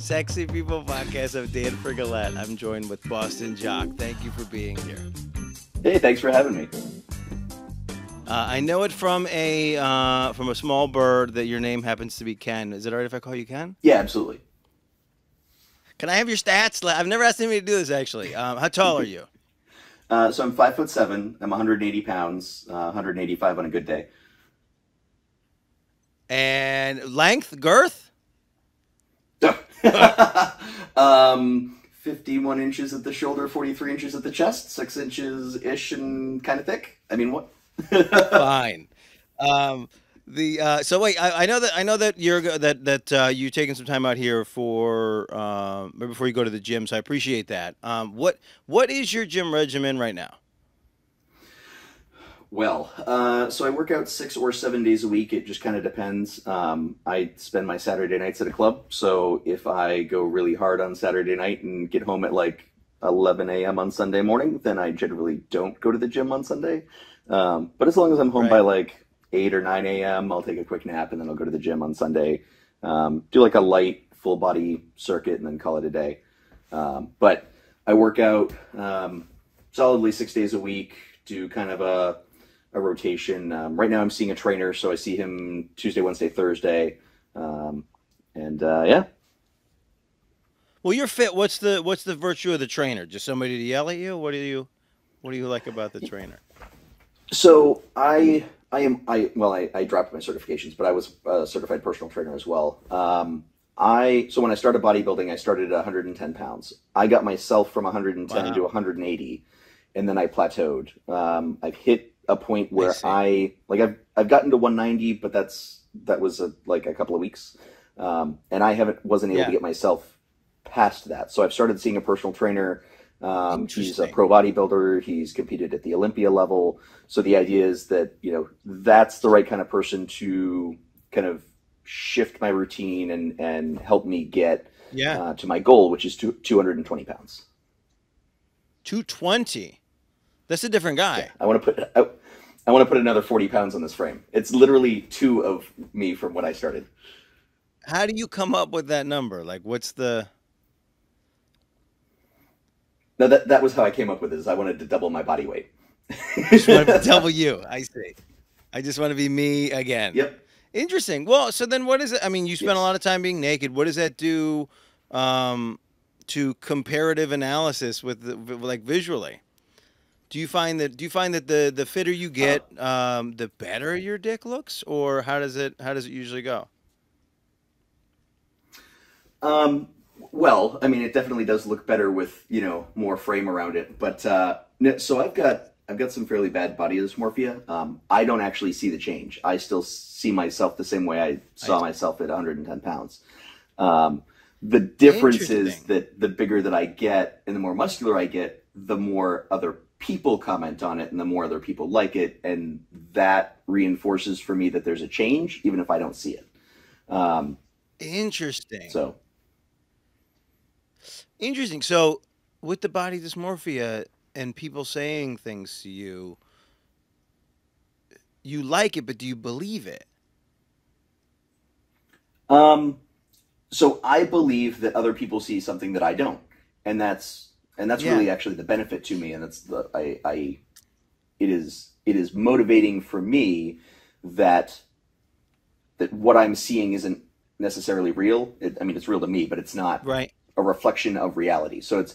Sexy People podcast of Dan Frigolette. I'm joined with Boston Jock. Thank you for being here. Hey, thanks for having me. I know it from a small bird that your name happens to be Ken. Is it all right if I call you Ken? Yeah, absolutely. Can I have your stats? I've never asked anybody to do this, actually. How tall are you? So I'm 5'7". I'm 180 pounds, 185 on a good day. And length, girth? 51 inches at the shoulder, 43 inches at the chest, 6 inches-ish and kind of thick. I mean, what? Fine. So wait, I know that you're taking some time out here for before you go to the gym, so I appreciate that. What is your gym regimen right now? Well, so I work out 6 or 7 days a week. It just kind of depends. I spend my Saturday nights at a club, so if I go really hard on Saturday night and get home at like 11 a.m. on Sunday morning, then I generally don't go to the gym on Sunday. But as long as I'm home by like 8 or 9 a.m., I'll take a quick nap and then I'll go to the gym on Sunday. Do like a light full body circuit and then call it a day. But I work out solidly 6 days a week, do kind of a rotation. Right now I'm seeing a trainer, so I see him Tuesday, Wednesday, Thursday. Yeah. Well, you're fit. What's the virtue of the trainer? Just somebody to yell at you? What do you like about the trainer? So I dropped my certifications, but I was a certified personal trainer as well. So when I started bodybuilding, I started at 110 pounds. I got myself from 110 to 180, and then I plateaued. I've hit a point where I've gotten to 190, but that was like a couple of weeks, and I wasn't able to get myself past that. So I've started seeing a personal trainer. He's a pro bodybuilder. He's competed at the Olympia level. So the idea is that, that's the right kind of person to kind of shift my routine and help me get to my goal, which is 220 pounds. 220? That's a different guy. Yeah, I want to put another 40 pounds on this frame. It's literally 2 of me from when I started. How do you come up with that number? Like, what's the... No, that was how I came up with it, is I wanted to double my body weight. Just wanted to double you. I see. I just want to be me again. Yep. Interesting. Well, so then what is it? I mean, you spend a lot of time being naked. What does that do to comparative analysis like visually? Do you find that the fitter you get, the better your dick looks, or how does it usually go? Well, I mean, it definitely does look better with, more frame around it. But so I've got some fairly bad body dysmorphia. I don't actually see the change. I still see myself the same way I saw myself at 110 pounds. The difference is that the bigger that I get and the more muscular I get, the more other people comment on it and the more other people like it. And that reinforces for me that there's a change, even if I don't see it. Interesting. Interesting. So with the body dysmorphia and people saying things to you, you like it, but do you believe it? So I believe that other people see something that I don't, and that's really actually the benefit to me, and it is motivating for me that what I'm seeing isn't necessarily real. It's real to me, but it's not a reflection of reality. So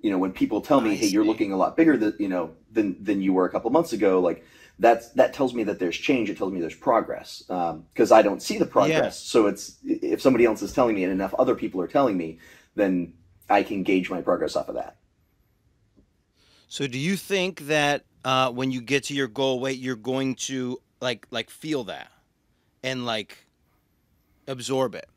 when people tell me, hey, you're looking a lot bigger than you were a couple months ago, like that tells me that there's change. It tells me there's progress, because I don't see the progress. So if somebody else is telling me and enough other people are telling me, then I can gauge my progress off of that. So do you think that when you get to your goal weight, you're going to like feel that and like absorb it?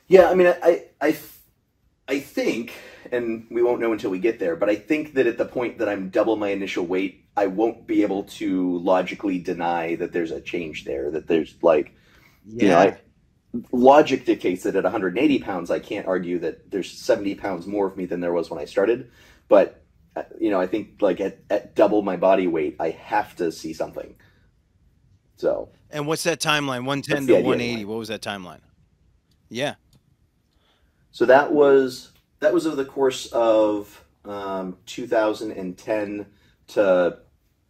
Yeah, I mean, I think, and we won't know until we get there, but I think that at the point that I'm double my initial weight, I won't be able to logically deny that there's a change there, that there's like, logic dictates that at 180 pounds, I can't argue that there's 70 pounds more of me than there was when I started. But, I think like at double my body weight, I have to see something. So. And what's that timeline? 110 to 180. What was that timeline? Yeah. So that was over the course of 2010 to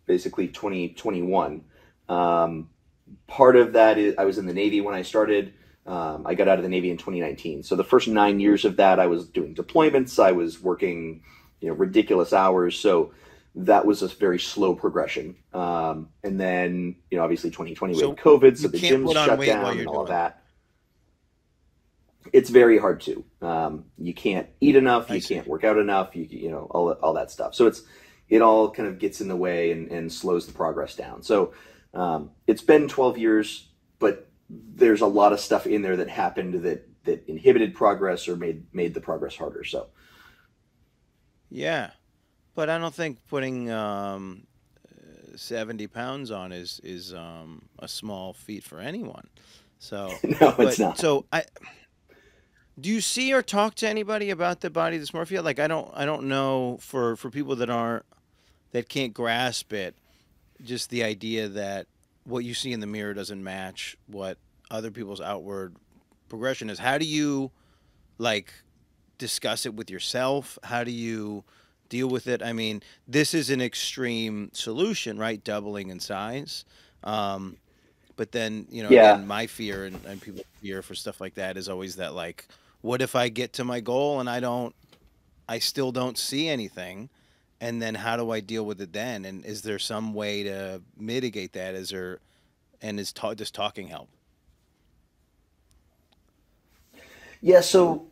basically 2021. Um, Part of that is I was in the Navy when I started. I got out of the Navy in 2019. So the first 9 years of that, I was doing deployments. I was working, ridiculous hours. So that was a very slow progression. And then, obviously 2020 we had So COVID, so you the can't gyms put on shut weight while down you're and all of doing that. that. It's very hard to. You can't eat enough. I You see. can't work out enough. All that stuff. So it all kind of gets in the way and slows the progress down. So it's been 12 years, but there's a lot of stuff in there that happened that inhibited progress or made the progress harder. So Yeah. But I don't think putting 70 pounds on is a small feat for anyone. So, no, it's but not. so I do you see or talk to anybody about the body dysmorphia? Like I don't know for people that can't grasp it, just the idea that what you see in the mirror doesn't match what other people's outward progression is. How do you like discuss it with yourself? How do you deal with it? I mean, this is an extreme solution, right? Doubling in size. Um, but then, Yeah. again, my fear and people's fear for stuff like that is always that, like, what if I get to my goal and I still don't see anything? And then how do I deal with it then? And is there some way to mitigate that? Does talking help? Yeah. So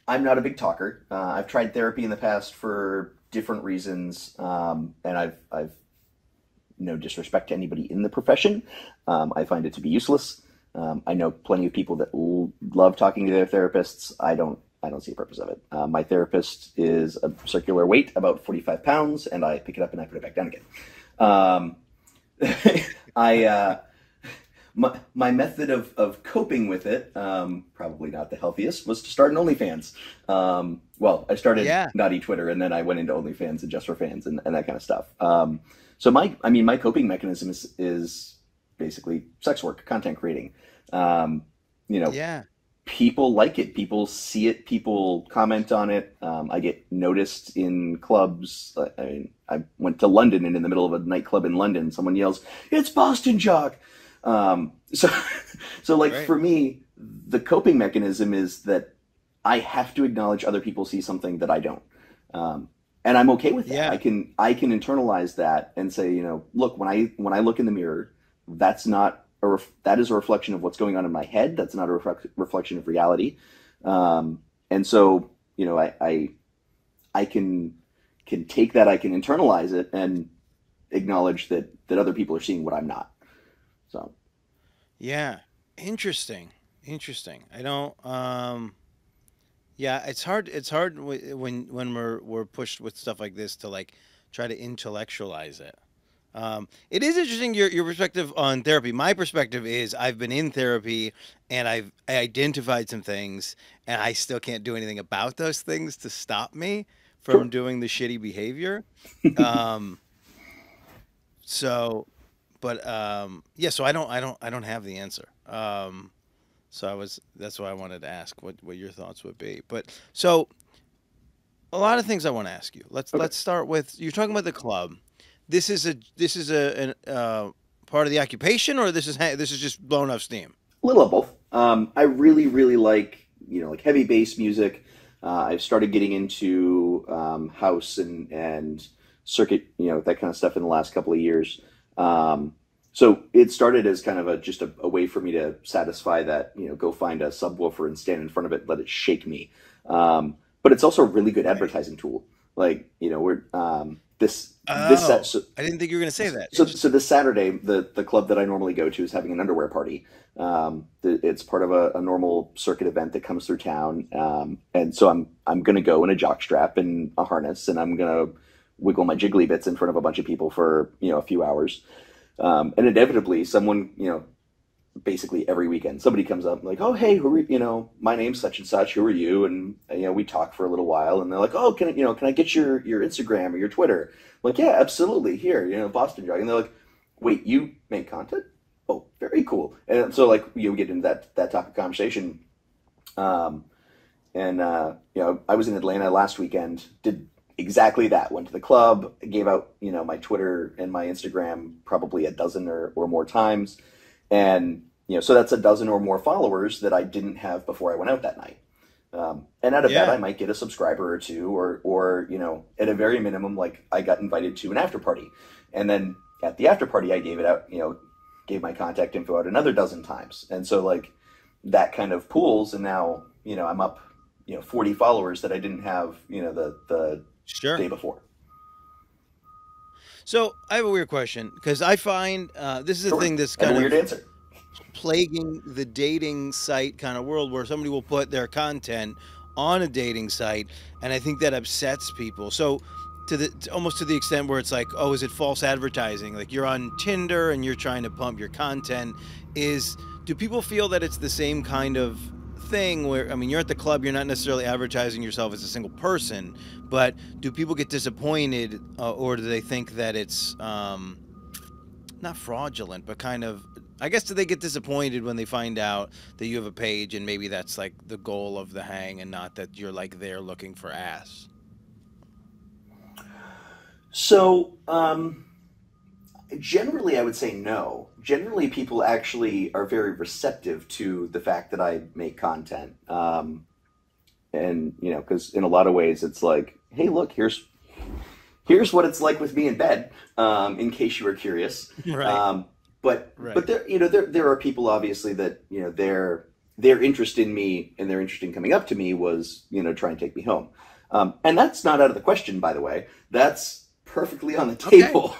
I'm not a big talker. I've tried therapy in the past for different reasons, and I've no disrespect to anybody in the profession. I find it to be useless. I know plenty of people that love talking to their therapists. I don't see a purpose of it. My therapist is a circular weight, about 45 pounds, and I pick it up and I put it back down again. Um, I my method of coping with it, probably not the healthiest, was to start an OnlyFans. Well, I started Yeah. Naughty Twitter, and then I went into OnlyFans and Just for Fans and that kind of stuff. So my coping mechanism is basically sex work, content creating. Um, you know, Yeah. People like it, people see it, people comment on it. I get noticed in clubs. I mean, I went to London, and in the middle of a nightclub in London, someone yells, "It's Boston Jock!" So, so like Right. for me, the coping mechanism is that I have to acknowledge other people see something that I don't, and I'm okay with that. Yeah. I can internalize that and say, look, when I look in the mirror, that's not that is a reflection of what's going on in my head. That's not a reflection of reality. And so, I can take that, I can internalize it, and acknowledge that other people are seeing what I'm not. So Yeah. Interesting. Interesting. I don't. Yeah, it's hard when we're pushed with stuff like this to like try to intellectualize it. It is interesting your perspective on therapy. My perspective is I've been in therapy and I identified some things and I still can't do anything about those things to stop me from sure. doing the shitty behavior. Um, so, but yeah, so I don't have the answer. So that's why I wanted to ask what your thoughts would be. But so a lot of things I want to ask you. Let's Okay. let's start with you're talking about the club. This is a an, part of the occupation, or this is just blown off steam. A little of both. I really, really like like heavy bass music. I've started getting into house and circuit, that kind of stuff in the last couple of years. So it started as kind of just a way for me to satisfy that, go find a subwoofer and stand in front of it, let it shake me. But it's also a really good Right. advertising tool. Like, we're this set. Oh, I didn't think you were going to say that. So Interesting. this Saturday, the club that I normally go to is having an underwear party. It's part of a normal circuit event that comes through town, and so I'm gonna go in a jock strap and a harness, and I'm gonna wiggle my jiggly bits in front of a bunch of people for a few hours, and inevitably someone basically every weekend somebody comes up like, oh hey, who are my name's such and such, who are you? And we talk for a little while, and they're like, oh, can I get your Instagram or your Twitter? I'm like, yeah, absolutely, here, Boston Jock. And they're like, wait, you make content? oh, very cool. And so like you get into that topic of conversation. Um, and I was in Atlanta last weekend. Did exactly that. Went to the club. Gave out my Twitter and my Instagram probably a dozen or more times, and so that's a dozen or more followers that I didn't have before I went out that night. And out of that, Yeah. I might get a subscriber or two, or at a very minimum, like I got invited to an after party, and then at the after party, I gave it out, gave my contact info out another dozen times, and so like that kind of pools, and now I'm up 40 followers that I didn't have the Sure. day before. So I have a weird question because I find this is a Sure, thing that's I have a kind weird of answer. plaguing the dating site kind of world where somebody will put their content on a dating site, and I think that upsets people. So almost to the extent where it's like, oh, is it false advertising? Like you're on Tinder and you're trying to pump your content. Is Do people feel that it's the same kind of thing where, I mean, you're at the club, you're not necessarily advertising yourself as a single person, but do people get disappointed, or do they think that it's not fraudulent, but kind of, I guess, do they get disappointed when they find out that you have a page and maybe that's like the goal of the hang and not that you're like there looking for ass? So, generally, I would say no. Generally, people actually are very receptive to the fact that I make content. And, because in a lot of ways, it's like, hey, look, here's what it's like with me in bed, in case you were curious. Right. But Right. there are people obviously that their interest in me and their interest in coming up to me was try and take me home, and that's not out of the question, by the way. That's perfectly on the Okay. table.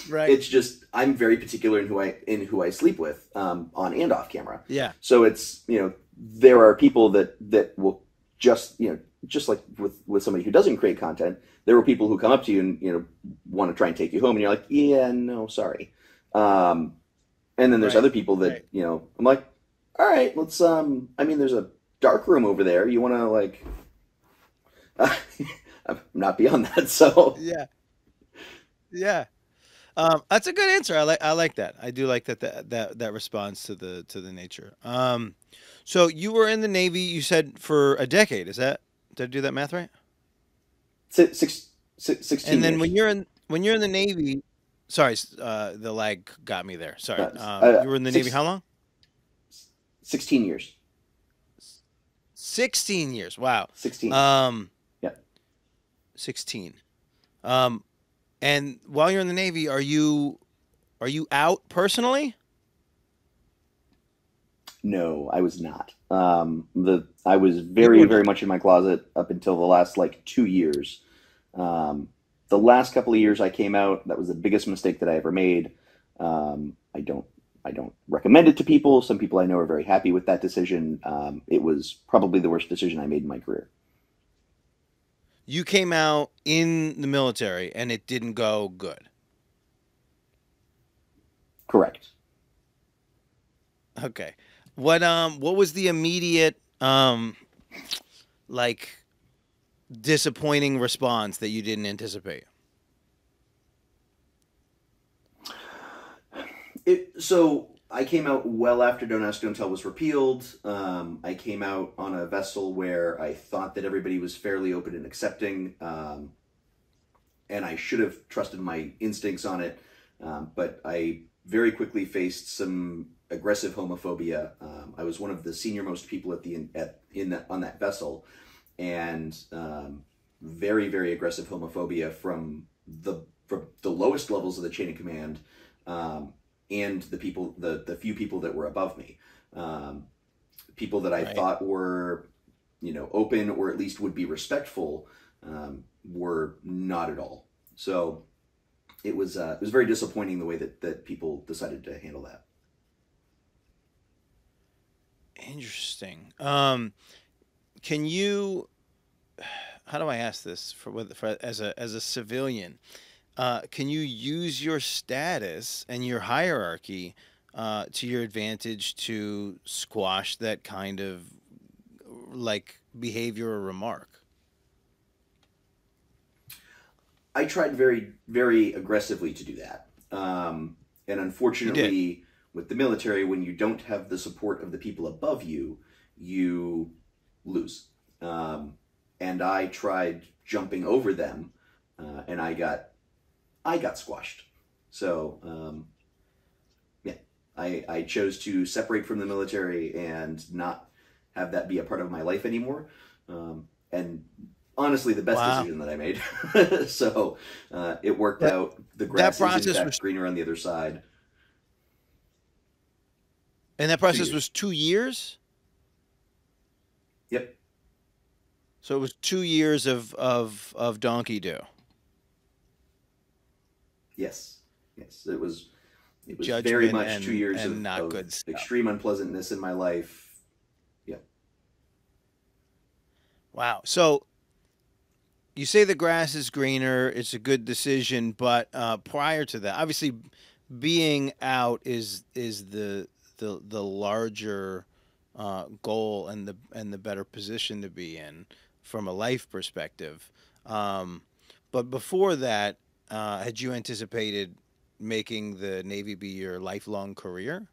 Right. It's just I'm very particular in who I sleep with, on and off camera. Yeah. So it's there are people that will just like with somebody who doesn't create content. There were people who come up to you and want to try and take you home, and you're like, yeah, no, sorry. Um, and then there's Right. other people that Right. I'm like, all right, let's. I mean, there's a dark room over there. You want to like? I'm not beyond that. So Yeah. Yeah. That's a good answer. I like that. I do like that response to the nature. So you were in the Navy, you said, for a decade. Is that, did I do that math right? And 16 then years. when you're in the Navy, sorry, the lag got me there. Sorry. Uh, uh, You were in the Navy six, how long? 16 years. 16 years. Wow. 16. Um, Yeah. 16. Um, and while you're in the Navy, are you out personally? No, I was not. I was You very, were very not. much in my closet up until the last like 2 years. Um, the last couple of years I came out, that was the biggest mistake that I ever made. I don't recommend it to people. Some people I know are very happy with that decision. It was probably the worst decision I made in my career. You came out in the military and it didn't go good. Correct. Okay. What was the immediate like disappointing response that you didn't anticipate? So I came out well after Don't Ask, Don't Tell was repealed. I came out on a vessel where I thought that everybody was fairly open and accepting, and I should have trusted my instincts on it. But I very quickly faced some aggressive homophobia. I was one of the senior most people on that vessel, and very, very aggressive homophobia from the lowest levels of the chain of command. And the few people that were above me, people that I Right. thought were, open or at least would be respectful, were not at all. So it was very disappointing the way that people decided to handle that. Interesting. Can you, how do I ask this for as a civilian? Can you use your status and your hierarchy to your advantage to squash that kind of like behavior or remark? I tried very, very aggressively to do that. And You did. unfortunately, with the military, when you don't have the support of the people above you, you lose. And I tried jumping over them, and I got squashed. So yeah, I chose to separate from the military and not have that be a part of my life anymore. And honestly, the best Wow. decision that I made. So it worked That out. The that grass is in process fact was greener on the other side. and that 2 years. process was 2 years. Yep. So it was 2 years of donkey do, Yes. Yes. It was very judgment much 2 years and not of good stuff. extreme unpleasantness in my life. Yeah. Wow. So you say the grass is greener. It's a good decision, but prior to that, obviously, being out is the larger goal and the better position to be in from a life perspective. Um, but before that, had you anticipated making the Navy be your lifelong career?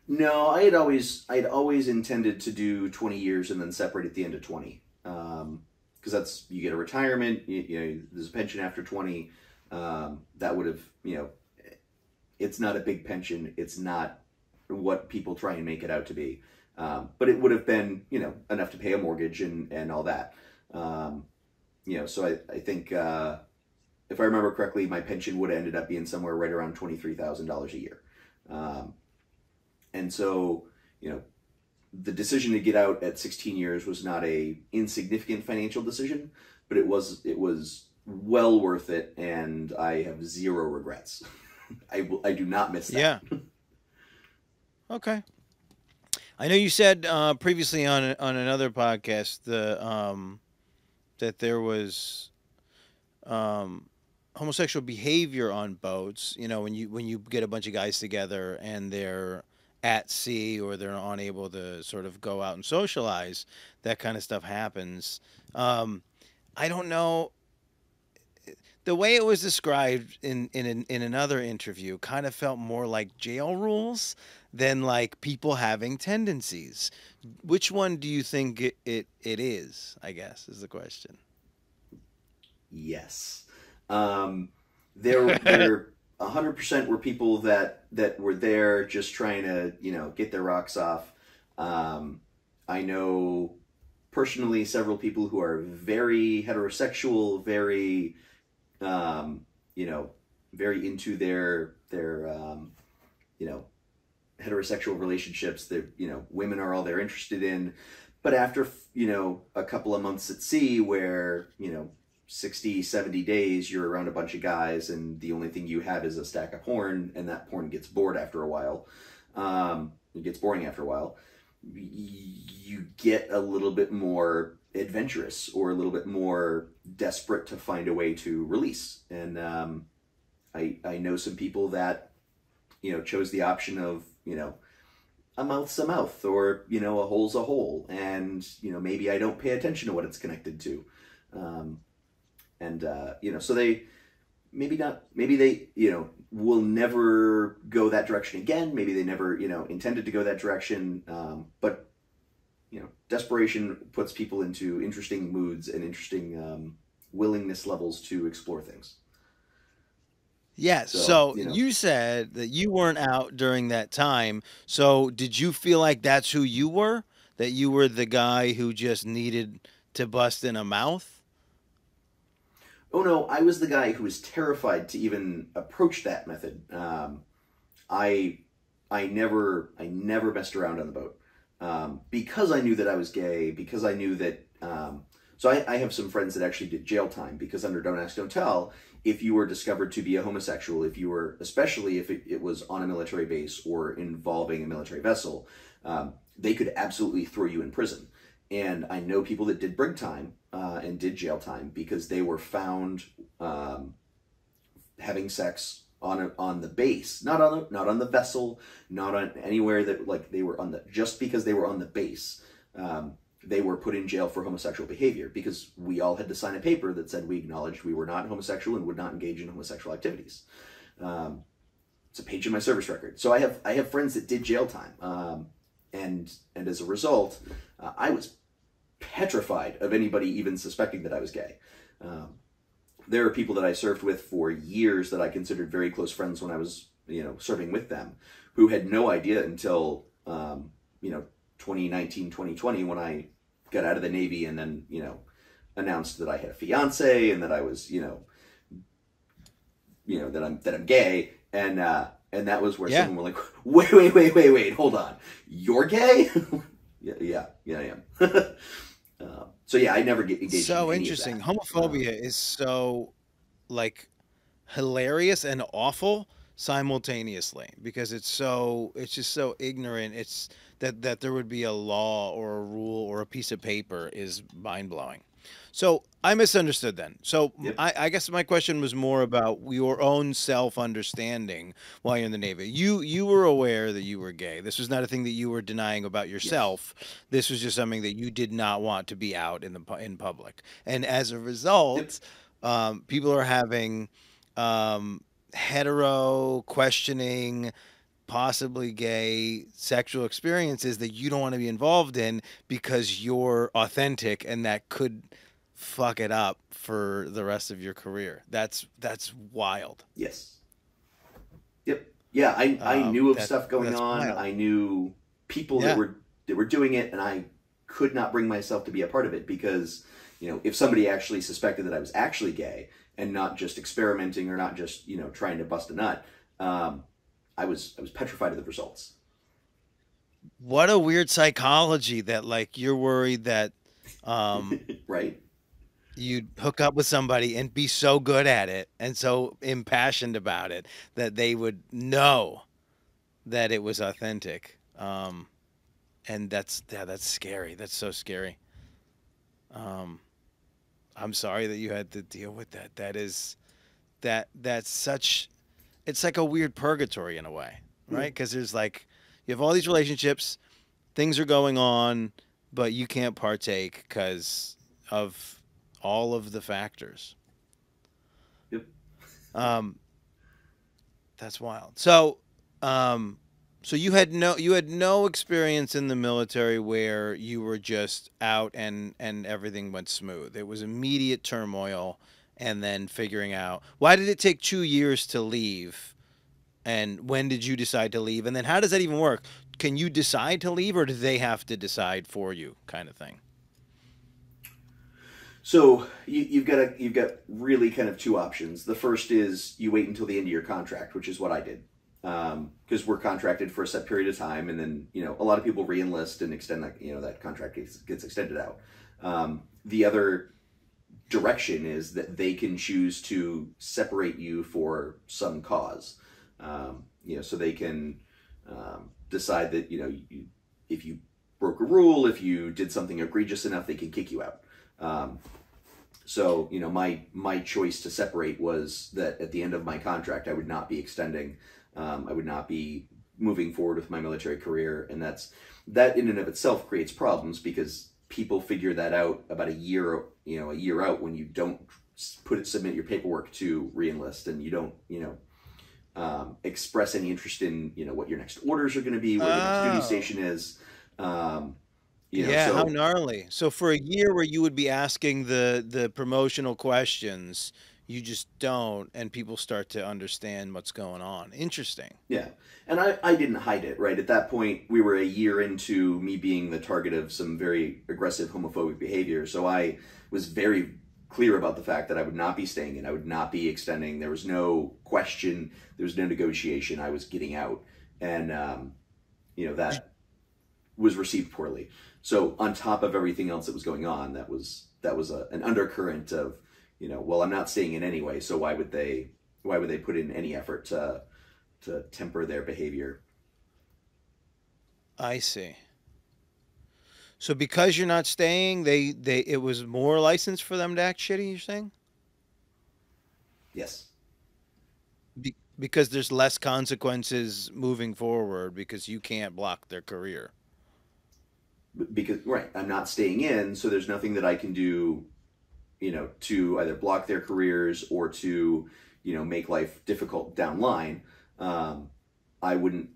No, I had always intended to do 20 years and then separate at the end of 20. Because that's, you get a retirement, you know, there's a pension after 20. That would have, you know, it's not a big pension. It's not what people try and make it out to be. But it would have been, you know, enough to pay a mortgage and all that. Um, you know, so I think, if I remember correctly, my pension would have ended up being somewhere right around $23,000 a year. Um, and so, you know, the decision to get out at 16 years was not a insignificant financial decision, but it was well worth it, and I have zero regrets. I do not miss that. Yeah. Okay. I know you said previously on another podcast that there was um, homosexual behavior on boats. You know, when you get a bunch of guys together and they're at sea or they're unable to sort of go out and socialize, that kind of stuff happens. Um, I don't know, the way it was described in another interview kind of felt more like jail rules than like people having tendencies. Which one do you think it is? I guess is the question. Yes. Um, there 100% were people that were there just trying to, you know, get their rocks off. I know personally several people who are very heterosexual, very, you know, very into their you know, heterosexual relationships. That, you know, women are all they're interested in. But after, you know, a couple of months at sea where, you know, 60, 70 days, you're around a bunch of guys and the only thing you have is a stack of porn, and that porn gets bored after a while. It gets boring after a while. You get a little bit more adventurous or a little bit more desperate to find a way to release. And I know some people that, you know, chose the option of, you know, a mouth's a mouth, or, you know, a hole's a hole, and, you know, maybe I don't pay attention to what it's connected to. Um, you know, so they maybe not, maybe they, you know, will never go that direction again. Maybe they never, you know, intended to go that direction. But, you know, desperation puts people into interesting moods and interesting willingness levels to explore things. Yes. So, So you know, you said that you weren't out during that time. So did you feel like that's who you were? That you were the guy who just needed to bust in a mouth? oh no, I was the guy who was terrified to even approach that method. I I never messed around on the boat, because I knew that I was gay. Because I knew that. So I have some friends that actually did jail time because under Don't Ask, Don't Tell, if you were discovered to be a homosexual, if you were, especially if it was on a military base or involving a military vessel, they could absolutely throw you in prison. And I know people that did brig time and did jail time because they were found having sex on the base, not on the vessel, not on anywhere that, like, they were on the, just because they were on the base. They were put in jail for homosexual behavior because we all had to sign a paper that said we acknowledged we were not homosexual and would not engage in homosexual activities. It's a page in my service record. So I have friends that did jail time, and as a result, I was petrified of anybody even suspecting that I was gay. There are people that I served with for years that I considered very close friends when I was, serving with them, who had no idea until, 2019, 2020, when I got out of the Navy and then, announced that I had a fiance and that I was, that I'm gay. And that was where someone was like, wait, hold on. You're gay? yeah, I am. So yeah, I never get engaged So in any interesting. of that. Homophobia is so like hilarious and awful simultaneously because it's just so ignorant. It's that there would be a law or a rule or a piece of paper is mind blowing. So I misunderstood then. So Yep. I guess my question was more about your own self understanding while you're in the Navy. You were aware that you were gay. This was not a thing that you were denying about Yes. yourself. This was just something that you did not want to be out in public. And as a result, Yep. people are having hetero questioning possibly gay sexual experiences that you don't want to be involved in because you're authentic and that could fuck it up for the rest of your career. That's wild. Yes. Yep. Yeah, I knew of That stuff going that's on. wild. I knew people Yeah. that were doing it, and I could not bring myself to be a part of it because, if somebody actually suspected that I was actually gay and not just experimenting or not just, trying to bust a nut, I was petrified of the results. What a weird psychology that like you're worried that um Right? you'd hook up with somebody and be so good at it and so impassioned about it that they would know that it was authentic. And that's scary. That's so scary. Um, I'm sorry that you had to deal with that. That's such. It's like a weird purgatory in a way, Yeah. right? Because there's like you have all these relationships, things are going on, but you can't partake because of all of the factors. Yep. Um, that's wild. Um, so you had no experience in the military where you were just out and everything went smooth. It was immediate turmoil and then figuring out why did it take 2 years to leave and when did you decide to leave and then how does that even work? Can you decide to leave or do they have to decide for you kind of thing? So you've got really kind of two options. The first is you wait until the end of your contract, which is what I did, because we're contracted for a set period of time, and then a lot of people reenlist and extend that that contract gets extended out. The other direction is that they can choose to separate you for some cause. So they can decide that if you broke a rule, if you did something egregious enough, they can kick you out. So my choice to separate was that at the end of my contract, I would not be extending. I would not be moving forward with my military career, and that in and of itself creates problems because people figure that out about a year out when you don't submit your paperwork to reenlist and you don't express any interest in what your next orders are going to be, where your next duty Oh. station is. Um, Yeah, how so gnarly. So for a year where you would be asking the promotional questions, you just don't, and people start to understand what's going on. Interesting. yeah, and I didn't hide it, right? At that point, we were a year into me being the target of some very aggressive homophobic behavior, so I was very clear about the fact that I would not be staying in, I would not be extending. There was no question, there was no negotiation. I was getting out, and that was received poorly. So on top of everything else that was going on, that was an undercurrent of, well, I'm not staying in anyway, so why would they put in any effort to temper their behavior? I see. So because you're not staying, they it was more license for them to act shitty, you're saying? Yes, Because there's less consequences moving forward because you can't block their career. because right, I'm not staying in, so there's nothing that I can do, to either block their careers or to, make life difficult down line, I wouldn't,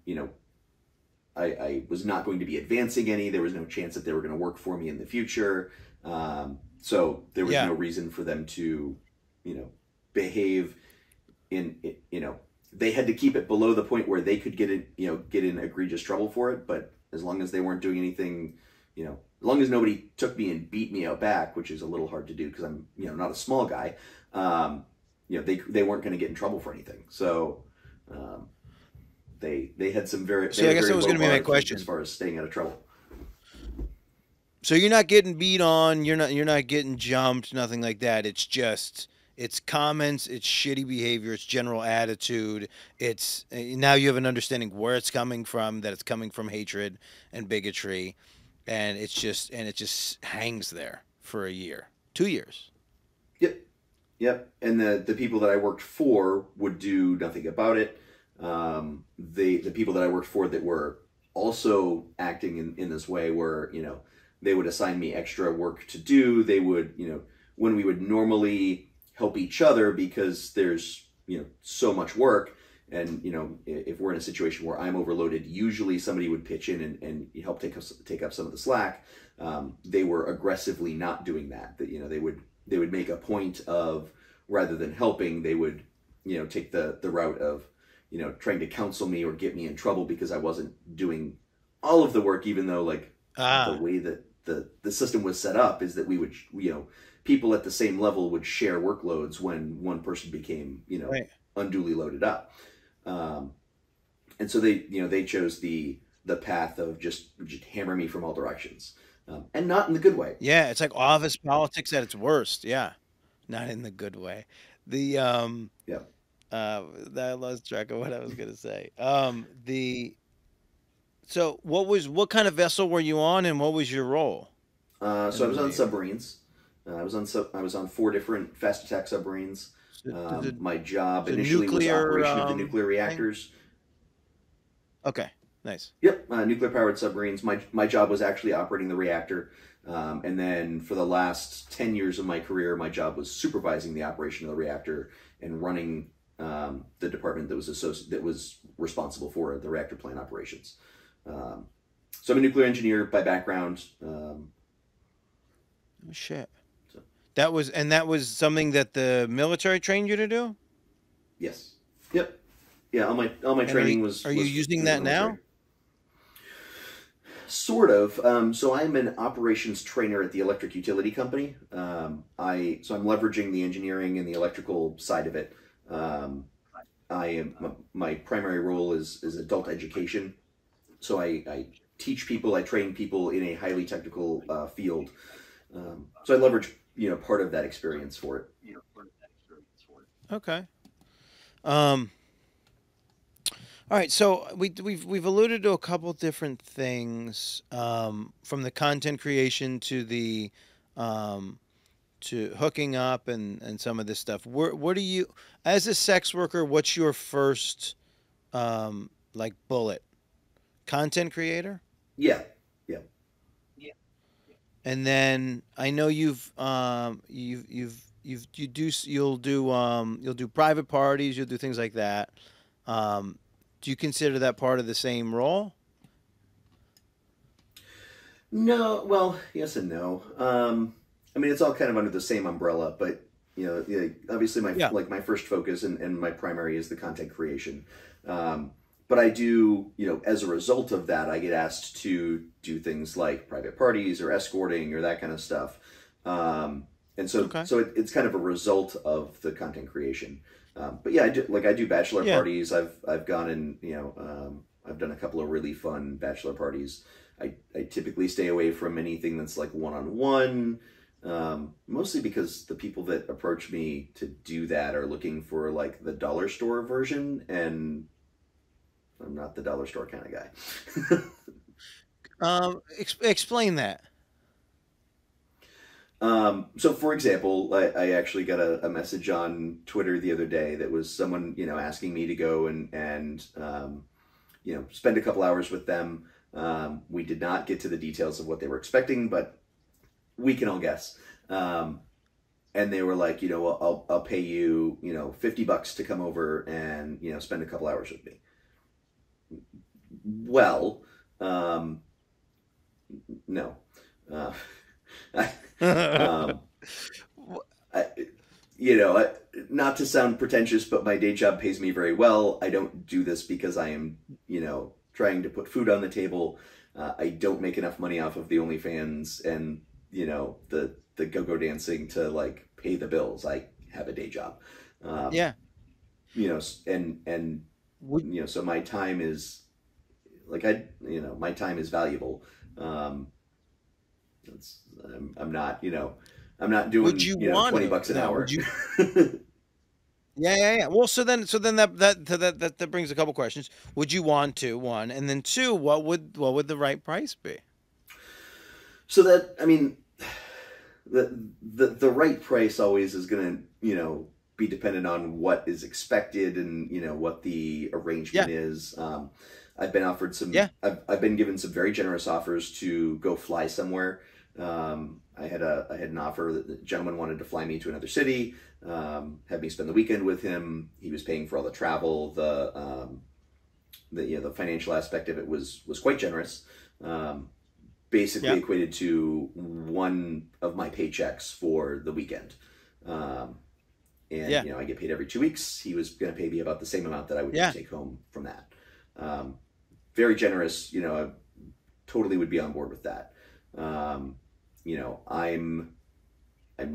I was not going to be advancing any. There was no chance that they were going to work for me in the future. So there was Yeah. no reason for them to, behave in, they had to keep it below the point where they could get in egregious trouble for it. But as long as they weren't doing anything, as long as nobody took me and beat me out back, which is a little hard to do because I'm, not a small guy, they weren't going to get in trouble for anything. So, they had some very, So I guess that was going to be my question. as far as staying out of trouble. So you're not getting beat on, you're not getting jumped, nothing like that. It's comments, it's shitty behavior, it's general attitude. It's now you have an understanding where it's coming from, that it's coming from hatred and bigotry, and it just hangs there for a year, 2 years. Yep. Yep. And the people that I worked for would do nothing about it. The people that I worked for that were also acting in this way were, they would assign me extra work to do. They would, when we would normally help each other because there's, so much work. And, if we're in a situation where I'm overloaded, usually somebody would pitch in and help take up some of the slack. They were aggressively not doing that. That, they would make a point of, rather than helping, they would, take the route of, trying to counsel me or get me in trouble because I wasn't doing all of the work, even though the way that the system was set up is that we would, people at the same level would share workloads when one person became, Right. unduly loaded up. And so they chose the path of just hammer me from all directions, and not in the good way. Yeah, it's like office politics at its worst. Yeah, not in the good way. The Yeah. I lost track of what I was gonna say. So what kind of vessel were you on, and what was your role in So I the was on Navy? submarines. I was on 4 different fast attack submarines. Is it My job is it initially was nuclear operation of the nuclear thing? reactors. Okay, nice. Yep, nuclear powered submarines. My job was actually operating the reactor, and then for the last 10 years of my career, my job was supervising the operation of the reactor and running the department that was responsible for the reactor plant operations. So I'm a nuclear engineer by background. Oh, shit. So That was something that the military trained you to do? yes, yep, yeah. All my And training was are you was using in the that military. now? Sort of. So I'm an operations trainer at the electric utility company. I'm leveraging the engineering and the electrical side of it. My primary role is adult education. So I teach people, I train people in a highly technical field. So I leverage part of that experience for it. Okay. Um, all right. So we've alluded to a couple different things, from the content creation to the um, to hooking up and some of this stuff. What do you, as a sex worker, what's your first like bullet? Content creator? Yeah, yeah. And then I know you'll do private parties, you'll do things like that. Um, do you consider that part of the same role? No, well, yes and no. I mean, it's all kind of under the same umbrella, but yeah, obviously Yeah. my first focus and my primary is the content creation. But I do, as a result of that, I get asked to do things like private parties or escorting or that kind of stuff. And so, Okay. it's kind of a result of the content creation. But yeah, I do bachelor Yeah. parties. I've gone and I've done a couple of really fun bachelor parties. I typically stay away from anything that's like one-on-one, mostly because the people that approach me to do that are looking for like the dollar store version, and I'm not the dollar store kind of guy. Explain that. So for example, I actually got a message on Twitter the other day that was someone, asking me to go and spend a couple hours with them. We did not get to the details of what they were expecting, but we can all guess. and they were like, well, I'll pay you, $50 to come over and, spend a couple hours with me. Well, no. Um, I, not to sound pretentious, but my day job pays me very well. I don't do this because I am, trying to put food on the table. I don't make enough money off of the OnlyFans and, the go-go dancing to like pay the bills. I have a day job. Yeah. And so my time is like, my time is valuable. I'm not, I'm not doing, Would you want $20 an hour. Would you? Yeah. Well, so then that brings a couple questions. Would you want to, one, and then two, what would the right price be? So that, I mean, the right price always is going to, be dependent on what is expected and, what the arrangement is. I've been offered some, I've been given some very generous offers to go fly somewhere. I had an offer that the gentleman wanted to fly me to another city, had me spend the weekend with him. He was paying for all the travel. The financial aspect of it was quite generous. Basically equated to one of my paychecks for the weekend. And I get paid every 2 weeks. He was going to pay me about the same amount that I would take home from that. Very generous. I totally would be on board with that. I'm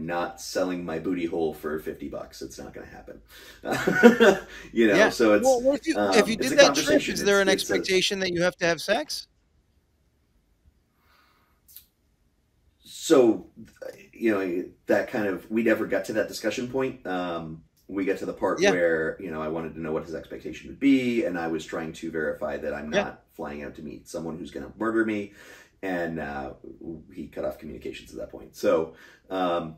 not selling my booty hole for $50. It's not going to happen. So it's, well, if you did that trip, is there an expectation that you have to have sex? So, that kind of, we never got to that discussion point. We got to the part where, I wanted to know what his expectation would be. And I was trying to verify that I'm not flying out to meet someone who's going to murder me. And he cut off communications at that point. So I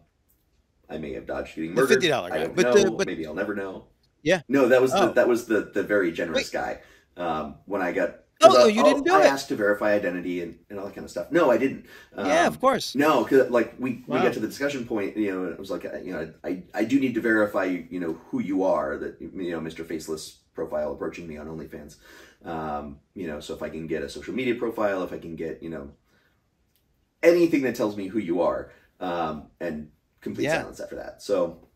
may have dodged getting murdered. The $50 guy. I don't know. Maybe I'll never know. Yeah. No, that was the very generous guy. When I got... you didn't do it. I asked to verify identity and all that kind of stuff. No, I didn't. Yeah, of course. No, because we got to the discussion point. It was like, I do need to verify, who you are. That Mr. Faceless profile approaching me on OnlyFans. So if I can get a social media profile, if I can get anything that tells me who you are, and complete silence after that. So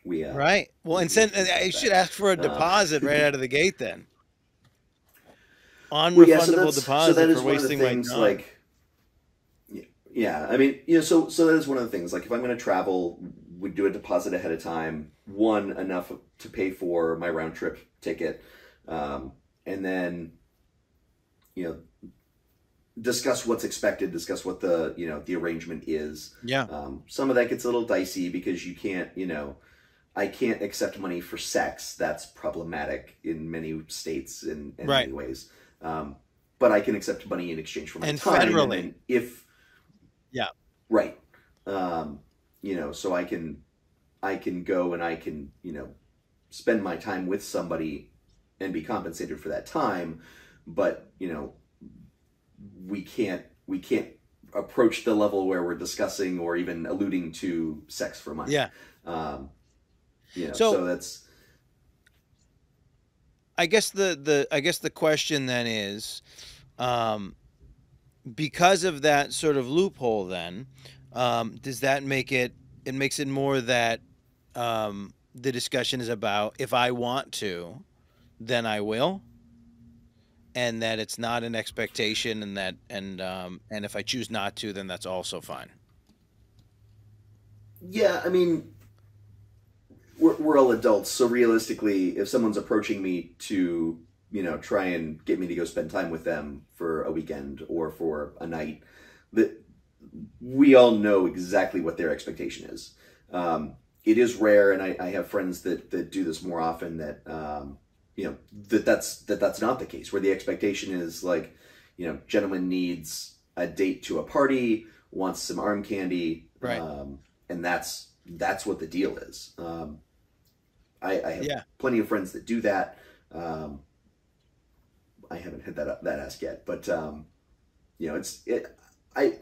we right. Well, and I should ask for a deposit right out of the gate then. Unrefundable deposit for wasting my time. Like, I mean, so that is one of the things. Like, if I'm going to travel, we do a deposit ahead of time. One, enough to pay for my round trip ticket, and then, discuss what's expected. Discuss what the the arrangement is. Yeah. Some of that gets a little dicey because you can't, I can't accept money for sex. That's problematic in many states in many ways. But I can accept money in exchange for my time. Federally. And if, right. So I can go and I can, spend my time with somebody and be compensated for that time. But, we can't approach the level where we're discussing or even alluding to sex for money. Yeah. So that's, I guess the question then is, because of that sort of loophole, then does that make it makes it more that the discussion is about if I want to, then I will, and that it's not an expectation, and that and if I choose not to, then that's also fine. Yeah, I mean, we're all adults, so realistically, if someone's approaching me to, try and get me to go spend time with them for a weekend or for a night, that we all know exactly what their expectation is. It is rare, and I have friends that do this more often, that that's not the case, where the expectation is like, gentleman needs a date to a party, wants some arm candy, right? And that's what the deal is. I have plenty of friends that do that. I haven't had that ask yet, but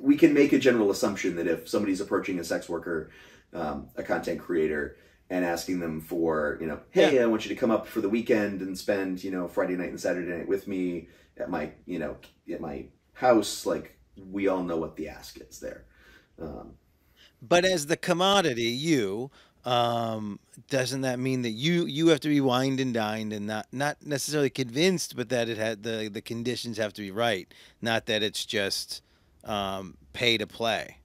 we can make a general assumption that if somebody's approaching a sex worker, a content creator and asking them for, Yeah. hey, I want you to come up for the weekend and spend, Friday night and Saturday night with me at my, at my house. Like, we all know what the ask is there. Um, But as the commodity, doesn't that mean that you have to be wined and dined and not necessarily convinced, but that it had the conditions have to be right, not that it's just pay to play.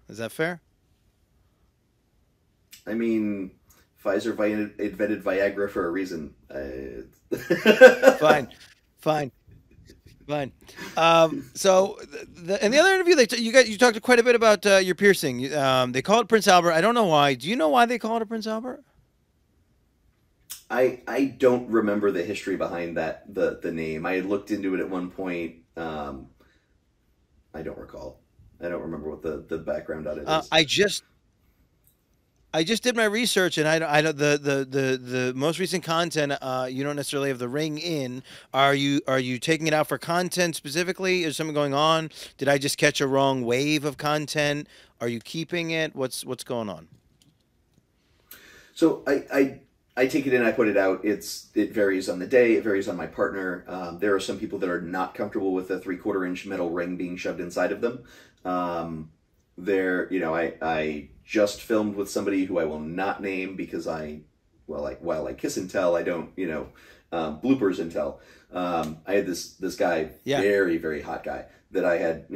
Is that fair? I mean, invented Viagra for a reason. Fine, fine. Fine. So, in the other interview, you talked quite a bit about your piercing. They call it Prince Albert. I don't know why. Do you know why they call it a Prince Albert? I don't remember the history behind the name. I had looked into it at one point. I don't recall. I don't remember what the background on it is. I just did my research, and I don't the most recent content. You don't necessarily have the ring in. Are you taking it out for content specifically? Is something going on? Did I just catch a wrong wave of content? Are you keeping it? What's going on? So I take it in, I put it out. It varies on the day. It varies on my partner. There are some people that are not comfortable with a 3/4 inch metal ring being shoved inside of them. I just filmed with somebody who I will not name because while I kiss and tell, I don't, bloopers and tell. I had this guy, Yeah. very, very hot guy that I had,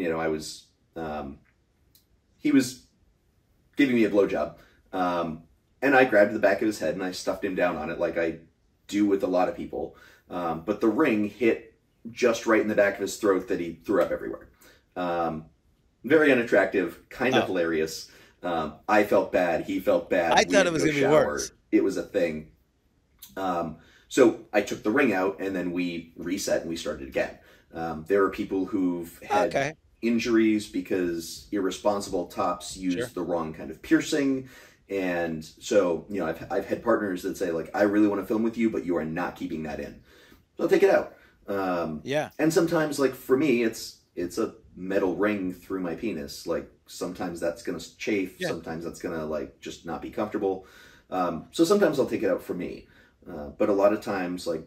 he was giving me a blowjob. And I grabbed the back of his head and I stuffed him down on it like I do with a lot of people. But the ring hit just right in the back of his throat that he threw up everywhere. Very unattractive, kind of hilarious. I felt bad. He felt bad. I thought it was going to be worse. It was a thing. So I took the ring out and then we reset and we started again. There are people who've had injuries because irresponsible tops used the wrong kind of piercing. And so, I've had partners that say, like, I really want to film with you, but you are not keeping that in. So I'll take it out. And sometimes, like, for me, it's a metal ring through my penis. Like, sometimes that's going to chafe. Yeah. Sometimes that's going to, like, just not be comfortable. So sometimes I'll take it out for me. But a lot of times, like,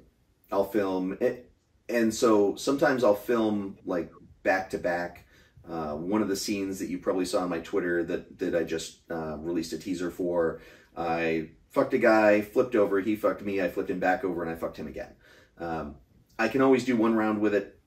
I'll film it. And so sometimes I'll film, like, back to back. One of the scenes that you probably saw on my Twitter that I just released a teaser for, I fucked a guy, flipped over, he fucked me, I flipped him back over, and I fucked him again. I can always do one round with it.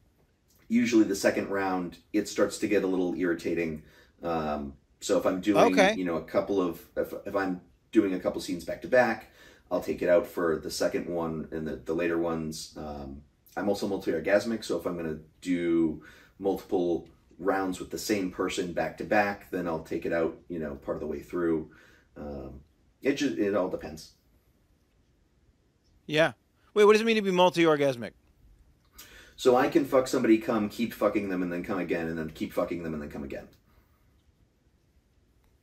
Usually the second round, it starts to get a little irritating. So if I'm doing, a couple of, if I'm doing a couple scenes back to back, I'll take it out for the second one and the later ones. I'm also multi-orgasmic, so if I'm going to do multiple rounds with the same person back to back, then I'll take it out, part of the way through. It all depends. Yeah. Wait, what does it mean to be multi-orgasmic? So I can fuck somebody, come, keep fucking them, and then come again, and then keep fucking them, and then come again.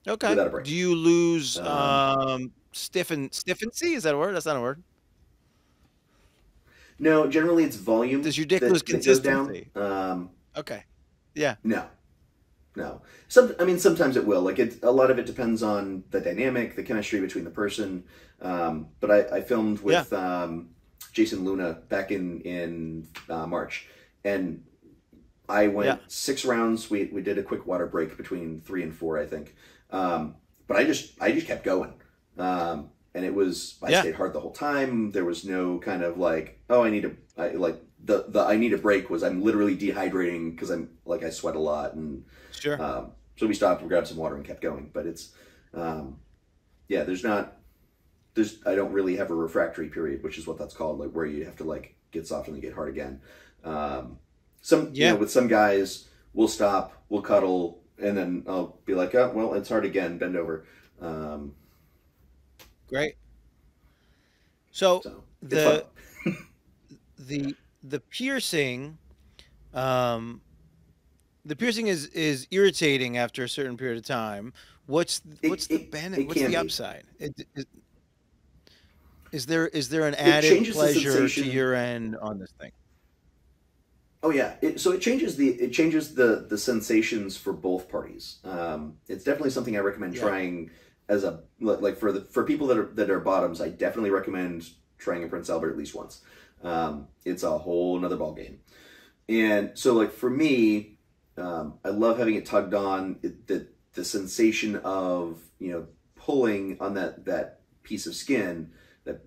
Okay. Without a break. Do you lose stiffency? Is that a word? That's not a word. No, generally it's volume. Does your dick lose consistency? Okay. Yeah. No. Sometimes it will. Like a lot of it depends on the dynamic, the chemistry between the person. But I filmed with Jason Luna back in March, and I went 6 rounds. We did a quick water break between 3 and 4, I think. But I just kept going. And it was I stayed hard the whole time. There was no kind of like, oh, I need a break was I'm literally dehydrating because I sweat a lot and so we stopped and grabbed some water and kept going. But it's I don't really have a refractory period, which is what that's called, like where you have to like get soft and then get hard again. With some guys we'll stop, we'll cuddle, and then I'll be like, oh well, it's hard again, bend over. Great. So the piercing, is irritating after a certain period of time. What's the benefit? What's the upside? Is there an added pleasure to your end on this thing? Oh yeah, it changes the sensations for both parties. It's definitely something I recommend trying as a like for people that are bottoms, I definitely recommend trying a Prince Albert at least once. It's a whole nother ball game. And so like for me, I love having it tugged on. The sensation of, you know, pulling on that piece of skin that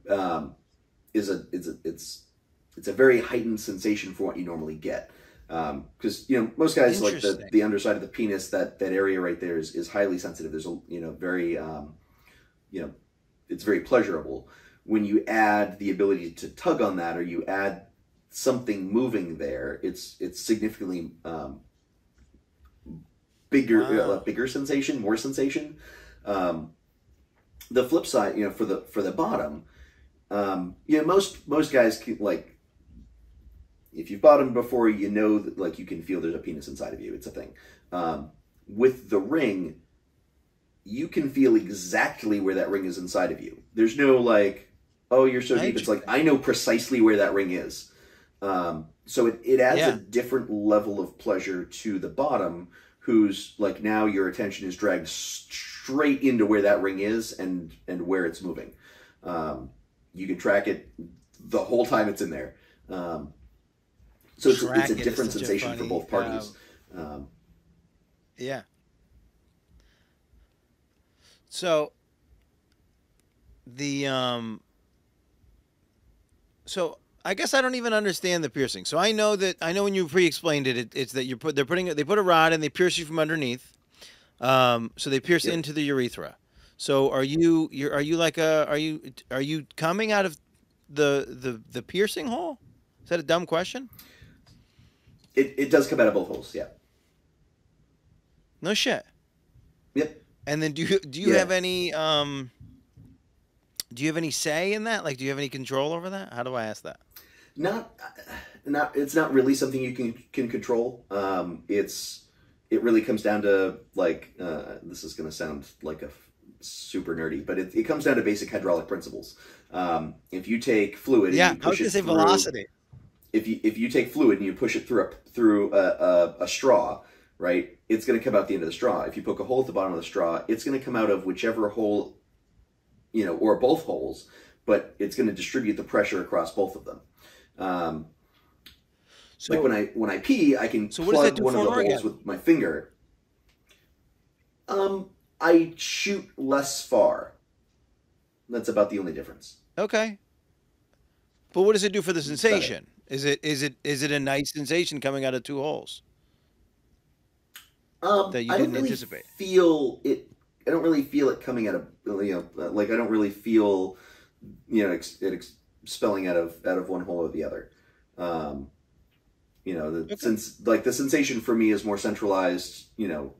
it's a very heightened sensation for what you normally get. Because you know, most guys, like the underside of the penis, that area right there is highly sensitive. There's a, you know, very you know, it's very pleasurable. When you add the ability to tug on that, or you add something moving there, it's significantly bigger. Wow. Bigger sensation, more sensation. The flip side, you know, for the bottom, you know, most guys can, like, if you've bottomed before, you know that, like, you can feel there's a penis inside of you. It's a thing. With the ring, you can feel exactly where that ring is inside of you. There's no like, oh, you're so deep. It's like, I know precisely where that ring is. So it adds a different level of pleasure to the bottom, who's like, now your attention is dragged straight into where that ring is and where it's moving. You can track it the whole time it's in there. So it's a different sensation for both parties. Yeah. So so I guess I don't even understand the piercing. So I know when you pre-explained it, it's that they put a rod and they pierce you from underneath. So they pierce into the urethra. So are you coming out of the piercing hole? Is that a dumb question? It does come out of both holes, yeah. No shit. Yep. And then do you have any say in that? Like, do you have any control over that? How do I ask that? It's not really something you can control. It really comes down to, like, this is going to sound like a super nerdy, but it comes down to basic hydraulic principles. If you take fluid and you push it through velocity. If you take fluid and you push it through a straw, right, it's going to come out the end of the straw. If you poke a hole at the bottom of the straw, it's going to come out of whichever hole, you know, or both holes, but it's going to distribute the pressure across both of them. So like when I pee, I can plug one of the holes with my finger. I shoot less far. That's about the only difference. Okay. But what does it do for the sensation? Is it a nice sensation coming out of two holes? That you didn't anticipate. I don't really feel it coming out of, you know, like, I don't really feel, you know, it expelling out of one hole or the other. You know, since like the sensation for me is more centralized, you know,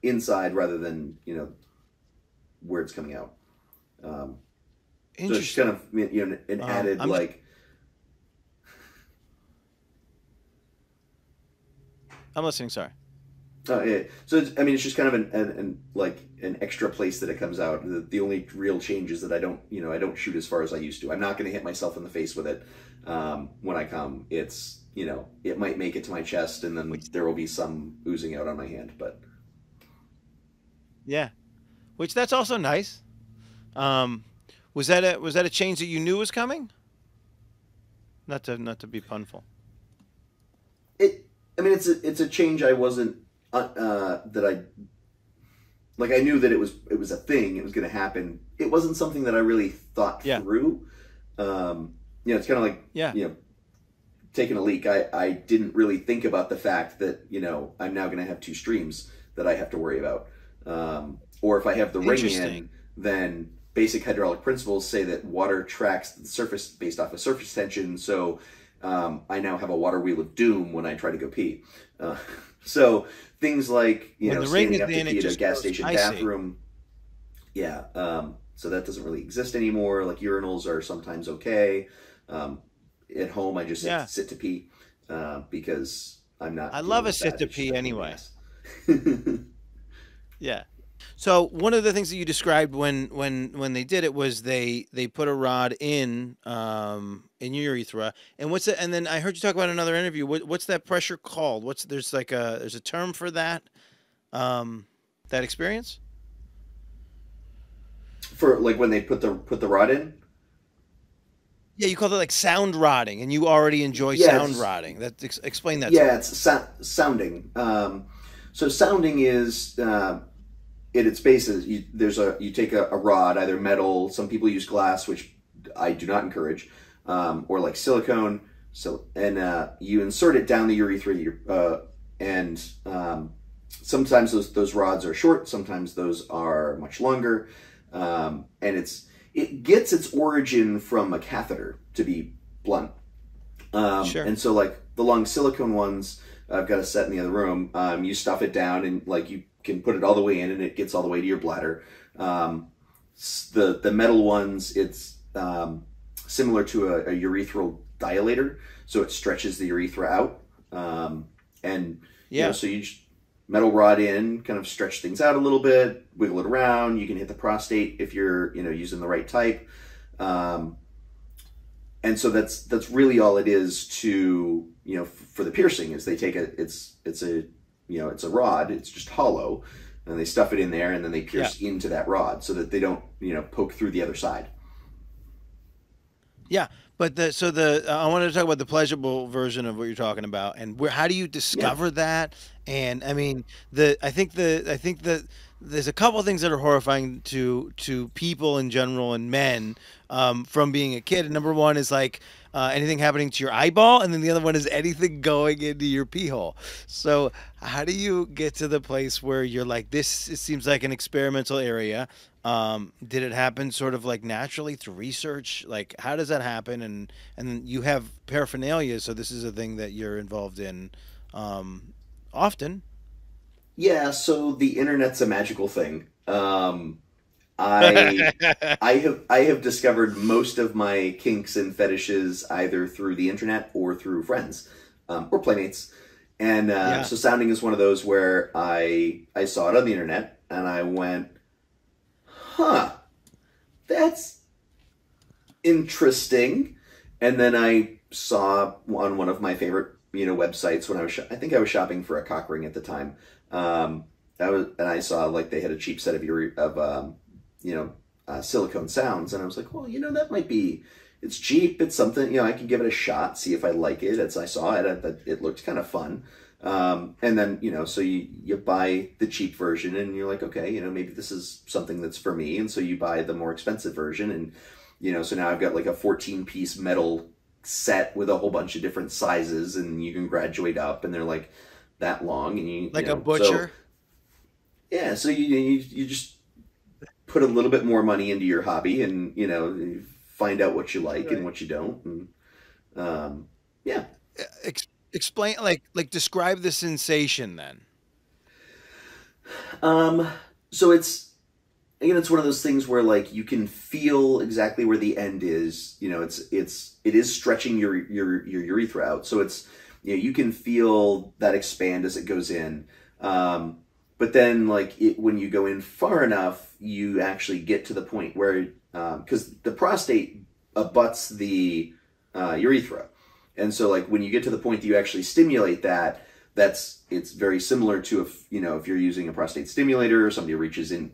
inside rather than, you know, where it's coming out. So it's kind of, you know, an added like. I'm listening. Sorry. Yeah. So it's just kind of an extra place that it comes out. The only real change is that I don't shoot as far as I used to. I'm not going to hit myself in the face with it when I come. It's, you know, it might make it to my chest, and then there will be some oozing out on my hand. But yeah, which that's also nice. Was that a change that you knew was coming? Not to be punful. It's a change I wasn't. That I knew that it was a thing. It was going to happen. It wasn't something that I really thought through. You know, it's kind of like you know, taking a leak. I didn't really think about the fact that, you know, I'm now going to have two streams that I have to worry about. Or if I have the ring in, then basic hydraulic principles say that water tracks the surface based off of surface tension. So I now have a water wheel of doom when I try to go pee. So things like, you know, standing up to pee at a gas station bathroom. Yeah. So that doesn't really exist anymore. Like, urinals are sometimes okay. At home, I just sit to pee because I'm not. I love a sit to pee anyway. Yeah. So one of the things that you described when they did it was they put a rod in your urethra, and what's it? And then I heard you talk about in another interview. What's that pressure called? There's a term for that that experience? For like when they put the rod in. Yeah, you call it like sound rodding, and you already enjoy Yeah, sound it's rodding. Explain that to yeah, me. it's sounding. So sounding is at its basis. You take a rod, either metal. Some people use glass, which I do not encourage, or like silicone. So and you insert it down the urethra, and sometimes those rods are short. Sometimes those are much longer, and it gets its origin from a catheter, to be blunt. Sure. And so like the long silicone ones, I've got a set in the other room. You stuff it down and like you can put it all the way in and it gets all the way to your bladder. The metal ones, it's similar to a urethral dilator, so it stretches the urethra out. And Yeah. so you just metal rod in, kind of stretch things out a little bit, wiggle it around. You can hit the prostate if you're using the right type. And so that's really all it is to for the piercing is they take it's a rod, it's just hollow, and they stuff it in there and then they pierce into that rod so that they don't poke through the other side. Yeah, but I wanted to talk about the pleasurable version of what you're talking about, and how do you Yeah. discover that? And I mean, I think that there's a couple of things that are horrifying to people in general and men from being a kid. And number one is like anything happening to your eyeball, and then the other one is anything going into your pee hole. So how do you get to the place where you're like, this it seems like an experimental area? Did it happen sort of like naturally through research? Like, how does that happen? And you have paraphernalia, so this is a thing that you're involved in often. Yeah, so the internet's a magical thing. I I have discovered most of my kinks and fetishes either through the internet or through friends, or playmates. And Yeah. so sounding is one of those where I saw it on the internet and I went, huh, that's interesting. And then I saw on one of my favorite websites when I think I was shopping for a cock ring at the time. And I saw like they had a cheap set of silicone sounds, and I was like, well, that might be. It's cheap. It's something. I can give it a shot, see if I like it. I saw it. It looked kind of fun. And then so you buy the cheap version, and you're like, okay, maybe this is something that's for me, and so you buy the more expensive version, and so now I've got like a 14-piece metal set with a whole bunch of different sizes, and you can graduate up, and they're like that long, and Like a so butcher. yeah, so you just put a little bit more money into your hobby, and you find out what you like and Right. what you don't, and yeah. Explain like describe the sensation then. Um, so it's one of those things where like you can feel exactly where the end is. It is stretching your urethra out, so it's you can feel that expand as it goes in. But then like when you go in far enough, you actually get to the point where because the prostate abuts the urethra, and so like when you get to the point that you actually stimulate that, it's very similar to if you're using a prostate stimulator or somebody reaches in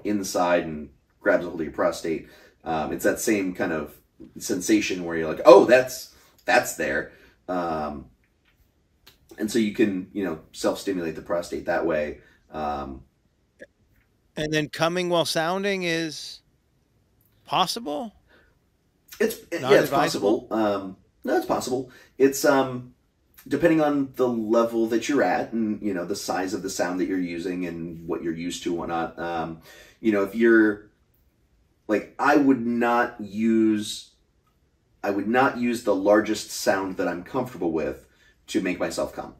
inside and grabs a hold of your prostate. It's that same kind of sensation where you're like, oh, that's there. And so you can self-stimulate the prostate that way. And then coming while sounding is possible, not Yeah, it's advisable. possible. No, it's possible. It's depending on the level that you're at, and the size of the sound that you're using and what you're used to and whatnot. If you're like, I would not use the largest sound that I'm comfortable with to make myself come.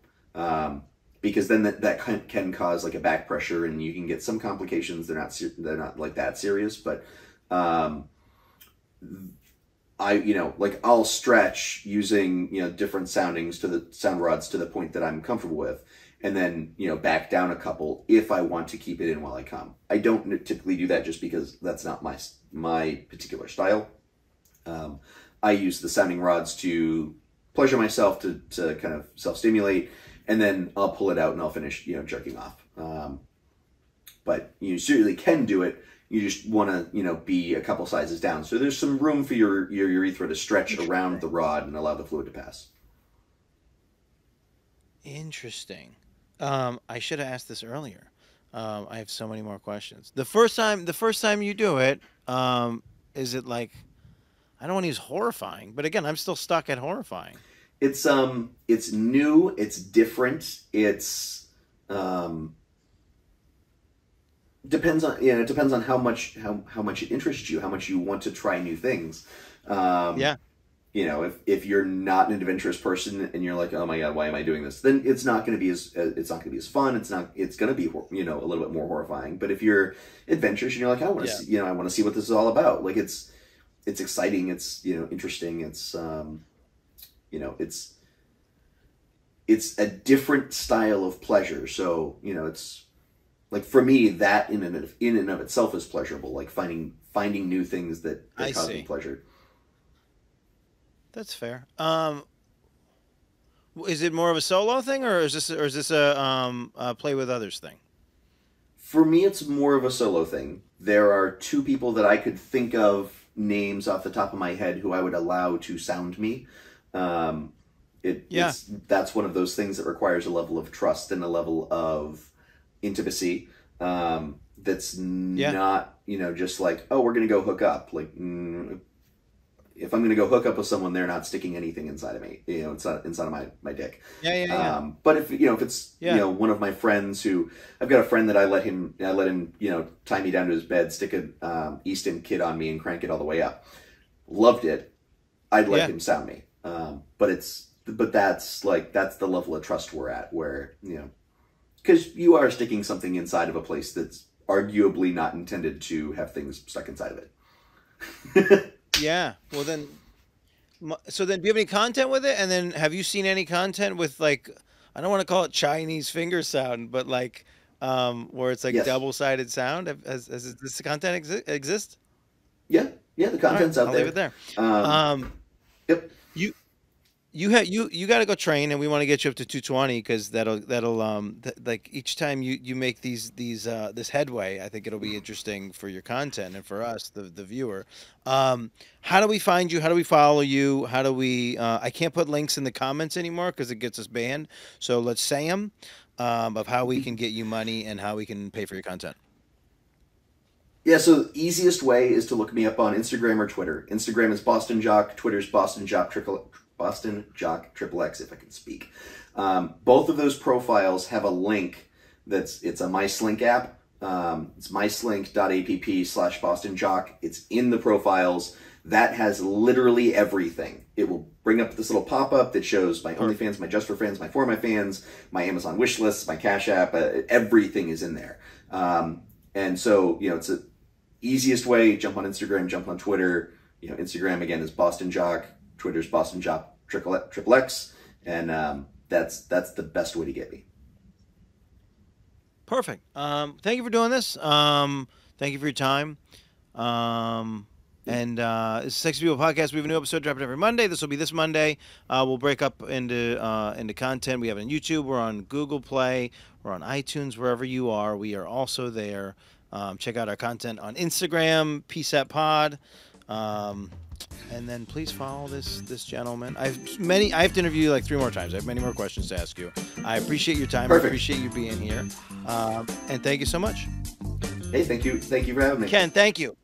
Because then that can cause like a back pressure, and you can get some complications. They're not like that serious, but I'll stretch using different soundings to the sound rods to the point that I'm comfortable with, and then back down a couple if I want to keep it in while I come. I don't typically do that just because that's not my particular style. I use the sounding rods to pleasure myself, to kind of self-stimulate, and then I'll pull it out and I'll finish jerking off. But you certainly can do it You just want to, be a couple sizes down. So there's some room for your urethra to stretch around the rod and allow the fluid to pass. Interesting. I should have asked this earlier. I have so many more questions. The first time you do it, is it like, I don't want to use horrifying, but again, I'm still stuck at horrifying. It's new, it's different, it's depends on it depends on how much it interests you, how much you want to try new things. Yeah. If you're not an adventurous person and you're like, oh my god, why am I doing this? Then it's not going to be as fun. It's going to be a little bit more horrifying. But if you're adventurous and you're like, I want to see, I want to see what this is all about. Like it's exciting. It's interesting. It's a different style of pleasure. So it's like, for me, that in and of itself is pleasurable. Like finding new things that cause me pleasure. That's fair. Is it more of a solo thing, or is this a play with others thing? For me, it's more of a solo thing. There are two people that I could think of names off the top of my head who I would allow to sound me. That's one of those things that requires a level of trust and a level of intimacy. That's not, just like, oh, we're going to go hook up. Like, if I'm going to go hook up with someone, they're not sticking anything inside of me. It's not inside of my dick. Yeah. But if it's one of my friends who, I've got a friend that I let him tie me down to his bed, stick a East End kid on me, and crank it all the way up. Loved it. I'd let him sound me. But that's the level of trust we're at, where because you are sticking something inside of a place that's arguably not intended to have things stuck inside of it. Yeah. Well, then, do you have any content with it? And then, have you seen any content with, like, I don't want to call it Chinese finger sound, but like, where it's like double-sided sound? Has this content exist? Yeah. The content's out there. I'll leave it there. Yep. You got to go train, and we want to get you up to 220, because that'll like, each time you make this headway, I think it'll be interesting for your content and for us, the viewer. How do we find you? How do we follow you? How do we? I can't put links in the comments anymore because it gets us banned. So let's say them, of how we can get you money and how we can pay for your content. Yeah, so the easiest way is to look me up on Instagram or Twitter. Instagram is Boston Jock. Twitter's Boston Jock XXX, if I can speak. Both of those profiles have a link it's a MySlink app. It's myslink.app/Boston Jock. It's in the profiles. That has literally everything. It will bring up this little pop-up that shows my OnlyFans, my Just for Fans, my For My Fans, my Amazon wish lists, my Cash App. Everything is in there. And so, it's the easiest way. Jump on Instagram, jump on Twitter. Instagram, again, is Boston Jock. Twitter's Boston Jock XXX, and that's the best way to get me. Perfect. Thank you for doing this. Thank you for your time. And it's Sexy People Podcast. We have a new episode dropping every Monday. This will be this Monday. We'll break up into content. We have it on YouTube. We're on Google Play. We're on iTunes. Wherever you are, we are also there. Check out our content on Instagram, PSAT Pod. And then please follow this gentleman. I have to interview you like 3 more times. I have many more questions to ask you. I appreciate your time. Perfect. I appreciate you being here. And thank you so much. Hey, thank you for having me. Ken, thank you.